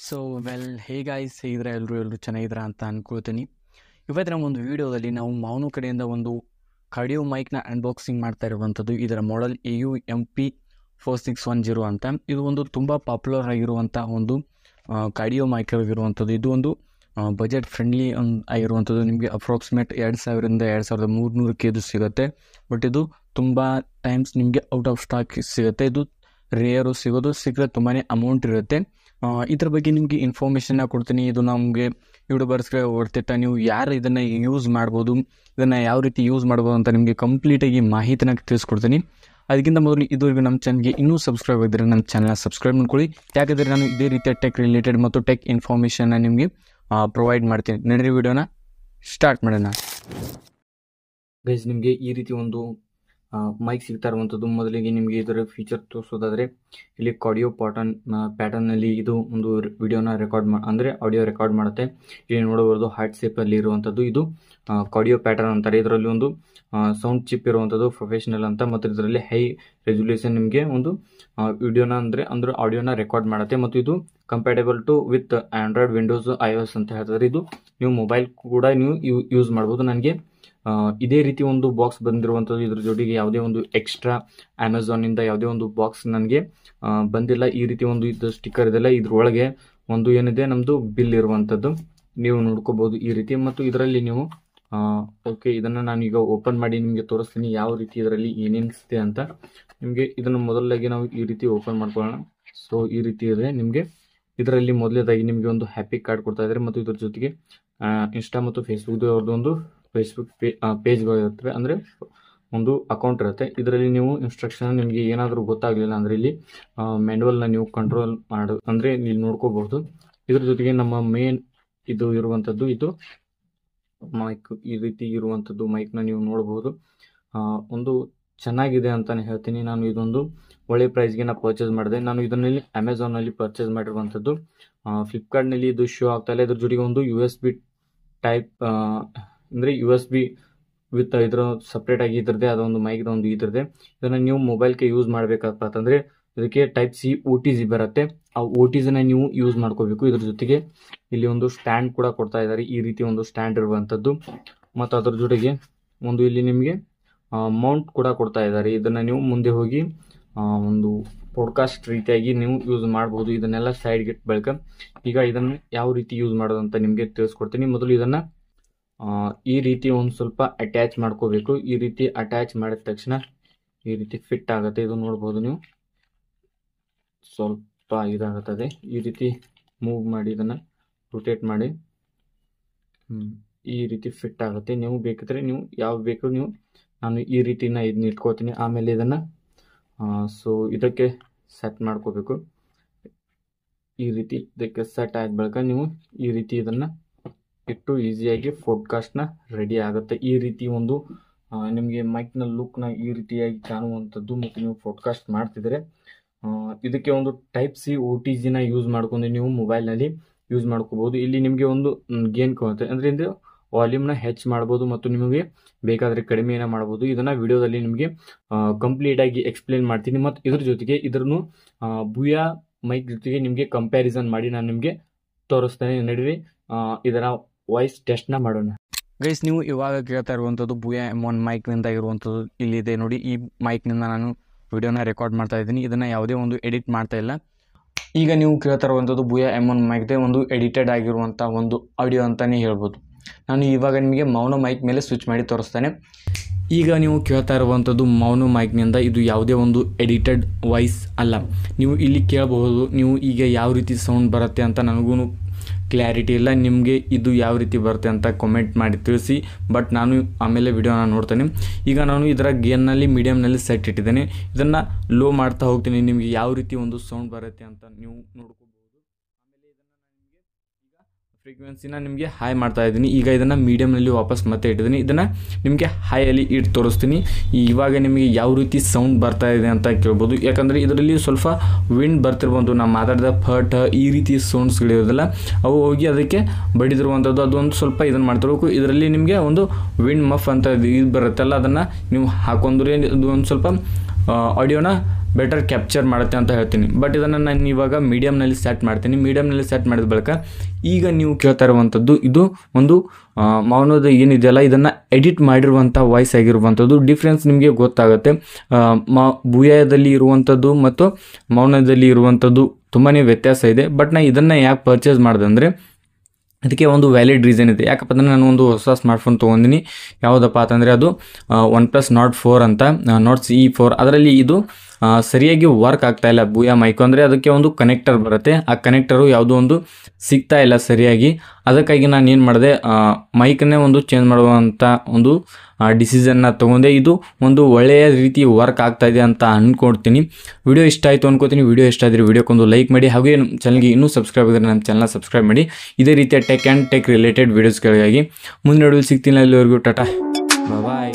So hey guys ಹೇಗಿದ್ರೆ ಎಲ್ಲರೂ ಚೆನ್ನಾಗಿದ್ದೀರಾ ಅಂತ ಅಂದ್ಕೊಳ್ತೀನಿ. ಇವತ್ತಿನ ಒಂದು ವಿಡಿಯೋದಲ್ಲಿ ನಾವು ಮೌನು ಕಡೆಯಿಂದ ಒಂದು ಕಾರ್ಡಿಯೋ ಮೈಕ್ನ ಅನ್ಬಾಕ್ಸಿಂಗ್ ಮಾಡ್ತಾ ಇರುವಂಥದ್ದು. ಇದರ ಮಾಡೆಲ್ AU-MP4610 ಅಂತ. ಇದು ಒಂದು ತುಂಬ ಪಾಪ್ಯುಲರ್ ಆಗಿರುವಂಥ ಒಂದು ಕಾರ್ಡಿಯೋ ಮೈಕ್ ಆಗಿರುವಂಥದ್ದು. ಇದು ಒಂದು ಬಜೆಟ್ ಫ್ರೆಂಡ್ಲಿ ಆಗಿರುವಂಥದ್ದು. ನಿಮಗೆ ಅಪ್ರಾಕ್ಸಿಮೇಟ್ 2000ರಿಂದ 2300ಕ್ಕೆ ಇದು ಸಿಗುತ್ತೆ. ಬಟ್ ಇದು ತುಂಬ ಟೈಮ್ಸ್ ನಿಮಗೆ ಔಟ್ ಆಫ್ ಸ್ಟಾಕ್ ಸಿಗುತ್ತೆ. ಇದು ರೇರು ಸಿಕ್ಕರೆ ತುಂಬಾ ಅಮೌಂಟ್ ಇರುತ್ತೆ. ಇದ್ರ ಬಗ್ಗೆ ನಿಮಗೆ ಇನ್ಫಾರ್ಮೇಷನ್ನ ಕೊಡ್ತೀನಿ. ಇದು ನಮಗೆ ಯೂಟ್ಯೂಬರ್ಸ್ಗೆ ಹೊರ್ತಿಟ್ಟ ನೀವು ಯಾರು ಇದನ್ನು ಯೂಸ್ ಮಾಡ್ಬೋದು, ಇದನ್ನು ಯಾವ ರೀತಿ ಯೂಸ್ ಮಾಡ್ಬೋದು ಅಂತ ನಿಮಗೆ ಕಂಪ್ಲೀಟಾಗಿ ಮಾಹಿತಿನ ತಿಳಿಸ್ಕೊಡ್ತೀನಿ. ಅದಕ್ಕಿಂತ ಮೊದಲು ಇದುವರೆಗೂ ನಮ್ಮ ಚಾನಲ್ಗೆ ಇನ್ನೂ ಸಬ್ಸ್ಕ್ರೈಬ್ ಆಗಿದ್ದರೆ ನಮ್ಮ ಚಾನಲ್ನ ಸಬ್ಸ್ಕ್ರೈಬ್ ಮಾಡ್ಕೊಳ್ಳಿ. ಯಾಕಂದರೆ ನಾನು ಇದೇ ರೀತಿಯ ಟೆಕ್ ರಿಲೇಟೆಡ್ ಮತ್ತು ಟೆಕ್ ಇನ್ಫಾರ್ಮೇಷನ್ನ ನಿಮಗೆ ಪ್ರೊವೈಡ್ ಮಾಡ್ತೀನಿ. ನಡೀರಿ ವಿಡಿಯೋನ ಸ್ಟಾರ್ಟ್ ಮಾಡೋಣ. ಗೈಸ್, ನಿಮಗೆ ಈ ರೀತಿ ಒಂದು ಮೈಕ್ ಸಿಗ್ತಾ ಇರುವಂಥದ್ದು. ಮೊದಲಿಗೆ ನಿಮಗೆ ಇದರ ಫೀಚರ್ ತೋರಿಸೋದಾದರೆ ಇಲ್ಲಿ ಕಾರ್ಡಿಯೋ ಪ್ಯಾಟರ್ನಲ್ಲಿ ಇದು ಒಂದು ವಿಡಿಯೋನ ರೆಕಾರ್ಡ್ ಅಂದರೆ ಆಡಿಯೋ ರೆಕಾರ್ಡ್ ಮಾಡುತ್ತೆ. ಇಲ್ಲಿ ನೋಡಬಹುದು ಹಾರ್ಟ್ ಶೇಪಲ್ಲಿ ಇರುವಂಥದ್ದು. ಇದು ಕಾರ್ಡಿಯೋ ಪ್ಯಾಟರ್ನ್ ಅಂತಾರೆ. ಇದರಲ್ಲಿ ಒಂದು ಸೌಂಡ್ ಚಿಪ್ ಇರುವಂಥದ್ದು ಪ್ರೊಫೆಷನಲ್ ಅಂತ. ಮತ್ತು ಇದರಲ್ಲಿ ಹೈ ರೆಸೊಲ್ಯೂಷನ್ ನಿಮಗೆ ಒಂದು ವಿಡಿಯೋನ ಅಂದರೆ ಆಡಿಯೋನ ರೆಕಾರ್ಡ್ ಮಾಡುತ್ತೆ. ಮತ್ತು ಇದು compatible to with Android, Windows, iOS ಅಂತ ಹೇಳ್ತಾರೆ. ಇದು ನೀವು ಮೊಬೈಲ್ ಕೂಡ ನೀವು ಯೂಸ್ ಮಾಡ್ಬೋದು. ನನಗೆ ಇದೇ ರೀತಿ ಒಂದು ಬಾಕ್ಸ್ ಬಂದಿರುವಂಥದ್ದು. ಇದ್ರ ಜೊತೆಗೆ ಯಾವುದೇ ಒಂದು ಎಕ್ಸ್ಟ್ರಾ ಅಮೆಝಾನಿಂದ ಯಾವುದೇ ಒಂದು ಬಾಕ್ಸ್ ನನಗೆ ಬಂದಿಲ್ಲ. ಈ ರೀತಿ ಒಂದು ಇದು ಸ್ಟಿಕ್ಕರ್ ಇದೆಲ್ಲ. ಇದ್ರೊಳಗೆ ಒಂದು ಏನಿದೆ ನಮ್ಮದು ಬಿಲ್ ಇರುವಂಥದ್ದು ನೀವು ನೋಡ್ಕೋಬಹುದು ಈ ರೀತಿ. ಮತ್ತು ಇದರಲ್ಲಿ ನೀವು ಓಕೆ, ಇದನ್ನು ನಾನು ಈಗ ಓಪನ್ ಮಾಡಿ ನಿಮಗೆ ತೋರಿಸ್ತೀನಿ ಯಾವ ರೀತಿ ಇದರಲ್ಲಿ ಏನೇನಿದೆ ಅಂತ. ನಿಮಗೆ ಇದನ್ನು ಮೊದಲಾಗಿ ನಾವು ಈ ರೀತಿ ಓಪನ್ ಮಾಡ್ಕೊಳ್ಳೋಣ. ಸೊ ಈ ರೀತಿ ಇದೆ. ನಿಮಗೆ ಇದರಲ್ಲಿ ಮೊದಲನೇದಾಗಿ ನಿಮಗೆ ಒಂದು ಹ್ಯಾಪಿ ಕಾರ್ಡ್ ಕೊಡ್ತಾ ಇದ್ದಾರೆ. ಮತ್ತು ಇದ್ರ ಜೊತೆಗೆ ಇನ್ಸ್ಟಾ ಮತ್ತು ಫೇಸ್ಬುಕ್ ಅವ್ರದ್ದು ಒಂದು ಫೇಸ್ಬುಕ್ ಪೇಜ್ಗಳು ಇರ್ತವೆ, ಅಂದರೆ ಒಂದು ಅಕೌಂಟ್ ಇರುತ್ತೆ. ಇದರಲ್ಲಿ ನೀವು ಇನ್ಸ್ಟ್ರಕ್ಷನ್ ನಿಮಗೆ ಏನಾದರೂ ಗೊತ್ತಾಗಲಿಲ್ಲ ಅಂದರೆ ಇಲ್ಲಿ ಮ್ಯಾನ್ಯುವಲ್ನ ನೀವು ಕಂಟ್ರೋಲ್ ಅಂದರೆ ಇಲ್ಲಿ ನೋಡ್ಕೋಬಹುದು. ಇದ್ರ ಜೊತೆಗೆ ನಮ್ಮ ಮೇನ್ ಇದು ಇರುವಂಥದ್ದು, ಇದು ಮೈಕ್ ಈ ರೀತಿ ಇರುವಂಥದ್ದು ಮೈಕ್ನ ನೀವು ನೋಡಬಹುದು. ಒಂದು ಚೆನ್ನಾಗಿದೆ ಅಂತಲೇ ಹೇಳ್ತೀನಿ. ನಾನು ಇದೊಂದು ಒಳ್ಳೆ ಪ್ರೈಸ್ಗೆ ನಾನು ಪರ್ಚೇಸ್ ಮಾಡಿದೆ. ನಾನು ಇದನ್ನಲ್ಲಿ ಅಮೆಝಾನಲ್ಲಿ ಪರ್ಚೇಸ್ ಮಾಡಿರುವಂಥದ್ದು. ಫ್ಲಿಪ್ಕಾರ್ಟ್ನಲ್ಲಿ ಇದು ಶೋ ಆಗ್ತಾ ಇಲ್ಲ. ಇದ್ರ ಜೊತೆಗೆ ಒಂದು USB ಟೈಪ್ ಅಂದರೆ USB ವಿತ್ ಇದರ ಸಪ್ರೇಟ್ ಆಗಿ ಇದ್ರದ್ದೇ ಅದೊಂದು ಮೈಕ್ದ ಒಂದು ಇದ್ರದ್ದೇ. ಇದನ್ನು ನೀವು ಮೊಬೈಲ್ಗೆ ಯೂಸ್ ಮಾಡಬೇಕಪ್ಪ ಅಂತಂದರೆ ಇದಕ್ಕೆ Type-C OTG ಬರುತ್ತೆ. ಆ OTGನ ನೀವು ಯೂಸ್ ಮಾಡ್ಕೋಬೇಕು. ಇದ್ರ ಜೊತೆಗೆ ಇಲ್ಲಿ ಒಂದು ಸ್ಟ್ಯಾಂಡ್ ಕೂಡ ಕೊಡ್ತಾ ಇದ್ದಾರೆ, ಈ ರೀತಿ ಒಂದು ಸ್ಟ್ಯಾಂಡ್ ಇರುವಂಥದ್ದು. ಮತ್ತು ಅದ್ರ ಜೊತೆಗೆ ಒಂದು ಇಲ್ಲಿ ನಿಮಗೆ ಮೌಂಟ್ ಕೂಡ ಕೊಡ್ತಾ ಇದ್ದಾರೆ. ಇದನ್ನು ನೀವು ಮುಂದೆ ಹೋಗಿ ಒಂದು ಪಾಡ್ಕಾಸ್ಟ್ ರೀತಿಯಾಗಿ ನೀವು ಯೂಸ್ ಮಾಡ್ಬೋದು. ಇದನ್ನೆಲ್ಲ ಸೈಡ್ಗೆ ಇಟ್ಟು ಬಳಿಕ ಈಗ ಇದನ್ನು ಯಾವ ರೀತಿ ಯೂಸ್ ಮಾಡೋದು ಅಂತ ನಿಮಗೆ ತಿಳಿಸ್ಕೊಡ್ತೀನಿ. ಮೊದಲು ಇದನ್ನು ಈ ರೀತಿ ಒಂದು ಸ್ವಲ್ಪ ಅಟ್ಯಾಚ್ ಮಾಡ್ಕೋಬೇಕು. ಈ ರೀತಿ ಅಟ್ಯಾಚ್ ಮಾಡಿದ ತಕ್ಷಣ ಈ ರೀತಿ ಫಿಟ್ ಆಗುತ್ತೆ. ಇದು ನೋಡ್ಬೋದು ನೀವು, ಸ್ವಲ್ಪ ಇದಾಗುತ್ತದೆ. ಈ ರೀತಿ ಮೂವ್ ಮಾಡಿ ಇದನ್ನು ರೊಟೇಟ್ ಮಾಡಿ ಈ ರೀತಿ ಫಿಟ್ ಆಗುತ್ತೆ. ನೀವು ಬೇಕಿದ್ರೆ ನೀವು ಯಾವ ಬೇಕು ನೀವು, ನಾನು ಈ ರೀತಿನ ಇದನ್ನ ಇಟ್ಕೋತೀನಿ. ಆಮೇಲೆ ಇದನ್ನು ಸೊ ಇದಕ್ಕೆ ಸೆಟ್ ಮಾಡ್ಕೋಬೇಕು. ಈ ರೀತಿ ಇದಕ್ಕೆ ಸೆಟ್ ಆದ ಬಳಿಕ ನೀವು ಈ ರೀತಿ ಇದನ್ನು ಇಟ್ಟು ಈಸಿಯಾಗಿ ಪಾಡ್ಕಾಸ್ಟ್ನ ರೆಡಿ ಆಗುತ್ತೆ. ಈ ರೀತಿ ಒಂದು ನಿಮಗೆ ಮೈಕ್ನ ಲುಕ್ನ ಈ ರೀತಿಯಾಗಿ ಕಾಣುವಂಥದ್ದು. ಮತ್ತು ನೀವು ಪಾಡ್ಕಾಸ್ಟ್ ಮಾಡ್ತಿದ್ರೆ ಇದಕ್ಕೆ ಒಂದು Type-C OTGನ ಯೂಸ್ ಮಾಡ್ಕೊಂಡು ನೀವು ಮೊಬೈಲ್ನಲ್ಲಿ ಯೂಸ್ ಮಾಡ್ಕೋಬೋದು. ಇಲ್ಲಿ ನಿಮಗೆ ಒಂದು ಗೇನ್ ಕಾಣುತ್ತೆ, ಅಂದರೆ ಇದು ವಾಲ್ಯೂಮ್ನ ಹೆಚ್ಚು ಮಾಡ್ಬೋದು ಮತ್ತು ನಿಮಗೆ ಬೇಕಾದರೆ ಕಡಿಮೆನ ಮಾಡ್ಬೋದು. ಇದನ್ನು ವಿಡಿಯೋದಲ್ಲಿ ನಿಮಗೆ ಕಂಪ್ಲೀಟಾಗಿ ಎಕ್ಸ್ಪ್ಲೇನ್ ಮಾಡ್ತೀನಿ. ಮತ್ತು ಇದ್ರ ಜೊತೆಗೆ ಇದನ್ನು ಬುಯಾ ಮೈಕ್ ಜೊತೆಗೆ ನಿಮಗೆ ಕಂಪ್ಯಾರಿಸನ್ ಮಾಡಿ ನಾನು ನಿಮಗೆ ತೋರಿಸ್ತೇನೆ. ನಡೀರಿ ಇದರ ವಾಯ್ಸ್ ಟೆಸ್ಟ್ನ ಮಾಡೋಣ. ಗೈಸ್, ನೀವು ಇವಾಗ ಕೇಳ್ತಾ ಇರುವಂಥದ್ದು ಬುಯಾ M1 ಮೈಕ್ನಿಂದ ಇರುವಂಥದ್ದು ಇಲ್ಲಿದೆ ನೋಡಿ. ಈ ಮೈಕ್ನಿಂದ ನಾನು ವಿಡಿಯೋನ ರೆಕಾರ್ಡ್ ಮಾಡ್ತಾ ಇದ್ದೀನಿ. ಇದನ್ನು ಯಾವುದೇ ಒಂದು ಎಡಿಟ್ ಮಾಡ್ತಾ ಇಲ್ಲ. ಈಗ ನೀವು ಕೇಳ್ತಾ ಇರುವಂಥದ್ದು ಬುಯಾ M1 ಮೈಕ್ದೇ ಒಂದು ಎಡಿಟೆಡ್ ಆಗಿರುವಂಥ ಒಂದು ಆಡಿಯೋ ಅಂತಲೇ ಹೇಳ್ಬೋದು. ನಾನು ಇವಾಗ ನಿಮಗೆ ಮೌನೋ ಮೈಕ್ ಮೇಲೆ ಸ್ವಿಚ್ ಮಾಡಿ ತೋರಿಸ್ತೇನೆ. ಈಗ ನೀವು ಕೇಳ್ತಾ ಇರುವಂಥದ್ದು ಮೌನೋ ಮೈಕ್ನಿಂದ. ಇದು ಯಾವುದೇ ಒಂದು ಎಡಿಟೆಡ್ ವಾಯ್ಸ್ ಅಲ್ಲ. ನೀವು ಇಲ್ಲಿ ಕೇಳಬಹುದು. ನೀವು ಈಗ ಯಾವ ರೀತಿ ಸೌಂಡ್ ಬರುತ್ತೆ ಅಂತ ನನಗೂ ಕ್ಲಾರಿಟಿ ಇಲ್ಲ. ನಿಮಗೆ ಇದು ಯಾವ ರೀತಿ ಬರುತ್ತೆ ಅಂತ ಕಾಮೆಂಟ್ ಮಾಡಿ ತಿಳಿಸಿ. ಬಟ್ ನಾನು ಆಮೇಲೆ ವಿಡಿಯೋನ ನೋಡ್ತೇನೆ. ಈಗ ನಾನು ಇದರ ಗೇನ್ನಲ್ಲಿ ಮೀಡಿಯಮ್ನಲ್ಲಿ ಸೆಟ್ ಇಟ್ಟಿದ್ದೇನೆ. ಇದನ್ನು ಲೋ ಮಾಡ್ತಾ ಹೋಗ್ತೀನಿ. ನಿಮಗೆ ಯಾವ ರೀತಿ ಒಂದು ಸೌಂಡ್ ಬರುತ್ತೆ ಅಂತ ನೀವು ನೋಡ್ಕೋಬಹುದು. ಆಮೇಲೆ ಇದನ್ನು ನಾನು ನಿಮಗೆ ಈಗ ಫ್ರೀಕ್ವೆನ್ಸಿನ ನಿಮಗೆ ಹೈ ಮಾಡ್ತಾ ಇದ್ದೀನಿ. ಈಗ ಇದನ್ನು ಮೀಡಿಯಮ್ನಲ್ಲಿ ವಾಪಸ್ ಮತ್ತೆ ಇಟ್ಟಿದ್ದೀನಿ. ಇದನ್ನು ನಿಮಗೆ ಹೈಯಲ್ಲಿ ಇಟ್ಟು ತೋರಿಸ್ತೀನಿ. ಇವಾಗ ನಿಮಗೆ ಯಾವ ರೀತಿ ಸೌಂಡ್ ಬರ್ತಾ ಇದೆ ಅಂತ ಕೇಳ್ಬೋದು. ಯಾಕಂದರೆ ಇದರಲ್ಲಿ ಸ್ವಲ್ಪ ವಿಂಡ್ ಬರ್ತಿರ್ಬೋದು. ನಾವು ಮಾತಾಡಿದ ಫಟ್ ಈ ರೀತಿ ಸೌಂಡ್ಸ್ಗಳಿರೋದಿಲ್ಲ, ಅವು ಹೋಗಿ ಅದಕ್ಕೆ ಬಡಿದಿರುವಂಥದ್ದು. ಅದೊಂದು ಸ್ವಲ್ಪ ಇದನ್ನು ಮಾಡ್ತಿರ್ಬೇಕು. ಇದರಲ್ಲಿ ನಿಮಗೆ ಒಂದು ವಿಂಡ್ ಮಫ್ ಅಂತ ಇದು ಬರುತ್ತಲ್ಲ, ಅದನ್ನು ನೀವು ಹಾಕೊಂಡ್ರೆ ಇದು ಒಂದು ಸ್ವಲ್ಪ ಆಡಿಯೋನ ಬೆಟರ್ ಕ್ಯಾಪ್ಚರ್ ಮಾಡುತ್ತೆ ಅಂತ ಹೇಳ್ತೀನಿ. ಬಟ್ ಇದನ್ನು ನಾನು ಇವಾಗ ಮೀಡಿಯಮ್ನಲ್ಲಿ ಸೆಟ್ ಮಾಡ್ತೀನಿ. ಮೀಡಿಯಮ್ನಲ್ಲಿ ಸೆಟ್ ಮಾಡಿದ ಬಳಿಕ ಈಗ ನೀವು ಕೇಳ್ತಾ ಇರುವಂಥದ್ದು ಇದು ಒಂದು ಮೌನದ ಏನಿದೆಯಲ್ಲ ಇದನ್ನು ಎಡಿಟ್ ಮಾಡಿರುವಂಥ ವಾಯ್ಸ್ ಆಗಿರುವಂಥದ್ದು. ಡಿಫ್ರೆನ್ಸ್ ನಿಮಗೆ ಗೊತ್ತಾಗುತ್ತೆ. ಬೂಯಾದಲ್ಲಿ ಇರುವಂಥದ್ದು ಮತ್ತು ಮೌನದಲ್ಲಿ ಇರುವಂಥದ್ದು ತುಂಬಾ ವ್ಯತ್ಯಾಸ ಇದೆ. ಬಟ್ ನಾನು ಇದನ್ನು ಯಾಕೆ ಪರ್ಚೇಸ್ ಮಾಡಿದೆ ಅಂದರೆ ಅದಕ್ಕೆ ಒಂದು ವ್ಯಾಲಿಡ್ ರೀಸನ್ ಇದೆ. ಯಾಕಪ್ಪ ಅಂದರೆ ನಾನು ಒಂದು ಹೊಸ ಸ್ಮಾರ್ಟ್ಫೋನ್ ತೊಗೊಂಡಿನಿ. ಯಾವುದಪ್ಪ ಅಂತಂದರೆ ಅದು OnePlus Nord 4 ಅಂತ, Nord CE 4. ಅದರಲ್ಲಿ ಇದು ಸರಿಯಾಗಿ ವರ್ಕ್ ಆಗ್ತಾ ಇಲ್ಲ ಬೂಯಾ ಮೈಕ್. ಅಂದರೆ ಅದಕ್ಕೆ ಒಂದು ಕನೆಕ್ಟರ್ ಬರುತ್ತೆ, ಆ ಕನೆಕ್ಟರು ಯಾವುದೋ ಒಂದು ಸಿಗ್ತಾ ಇಲ್ಲ ಸರಿಯಾಗಿ. ಅದಕ್ಕಾಗಿ ನಾನು ಏನು ಮಾಡಿದೆ, ಮೈಕನ್ನೇ ಒಂದು ಚೇಂಜ್ ಮಾಡುವಂಥ ಒಂದು ಡಿಸಿಷನ್ನ ತೊಗೊಂಡೆ. ಇದು ಒಂದು ಒಳ್ಳೆಯ ರೀತಿ ವರ್ಕ್ ಆಗ್ತಾ ಇದೆ ಅಂತ ಅಂದ್ಕೊಡ್ತೀನಿ. ವಿಡಿಯೋ ಇಷ್ಟ ಆಯಿತು ಅನ್ಕೋತೀನಿ. ವಿಡಿಯೋ ಇಷ್ಟ ಆದರೆ ವಿಡಿಯೋಕ್ಕೊಂದು ಲೈಕ್ ಮಾಡಿ. ಹಾಗೆ ನಮ್ಮ ಚಾನಲ್ಗೆ ಇನ್ನೂ ಸಬ್ಸ್ಕ್ರೈಬ್ ಆಗಿದ್ರೆ ನಮ್ಮ ಚಾನಲ್ನ ಸಬ್ಸ್ಕ್ರೈಬ್ ಮಾಡಿ. ಇದೇ ರೀತಿಯ ಟೆಕ್ ಆ್ಯಂಡ್ ಟೆಕ್ ರಿಲೇಟೆಡ್ ವೀಡಿಯೋಸ್ಗಳಿಗಾಗಿ ಮುಂದಿನ ವಿಡಿಯೋಲಿ ಸಿಗ್ತೀನಿ. ಅಲ್ಲಿವರೆಗೂ ಟಾಟಾ ಬಾಯ್.